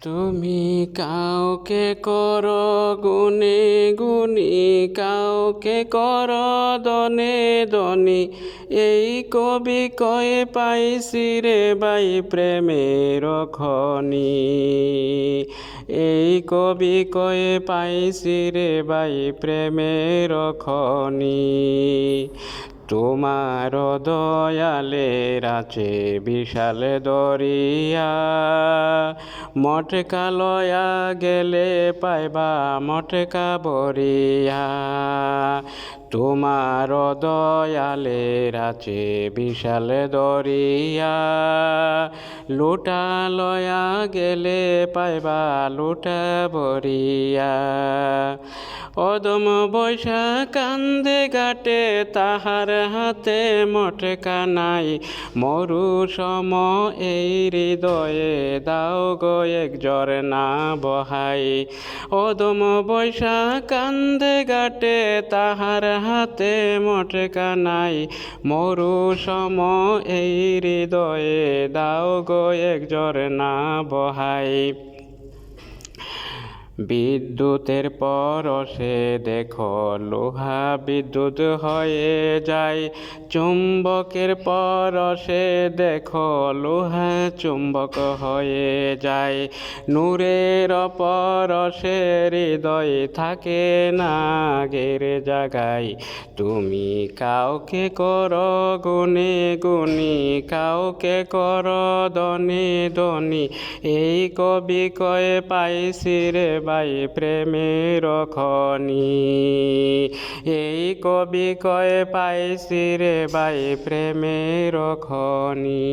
তুমি কাউকে করো গুণে গুণী, কাউকে করো দনে দনি। এই কবি কয়ে পাইছি রে বাই প্রেমের খনি। এই কবি কয়ে পাইছি রে বাই প্রেমের খনি। তোমার দয়ালের আছে বিশাল দরিয়া, মটকা লয়া গেলে পাইবা মটকা বরিয়া। তোমার দয়ালের আছে বিশাল দরিয়া, লোটা লয়া গেলে পাইবা লোটা বরিয়া। অদম বৈশা কান্দে ঘাটে, তাহার হাতে মটকা নাই। মরু সম এই হৃদয়ে দাও গো এক ঝরনা বহাই। অদম বৈশা কান্দে ঘাটে, তাহার হাতে মটকা নাই। মরু সম এই হৃদয়ে দাও গো এক ঝরনা বহাই। বিদ্যুতের পরশে দেখো লোহা বিদ্যুৎ হয়ে যায়, চুম্বকের পরশে দেখো লোহা চুম্বক হয়ে যায়। নূরের পরশে হৃদয় থাকে না আগের জায়গায়। তুমি কাউকে করো গুণে গুণী, কাউকে করো দনে দনি। এই কবি কয়ে পাইছি রে বাই প্রেমের খনি। এই কবি কয়ে পাইছি রে বাই প্রেমের খনি।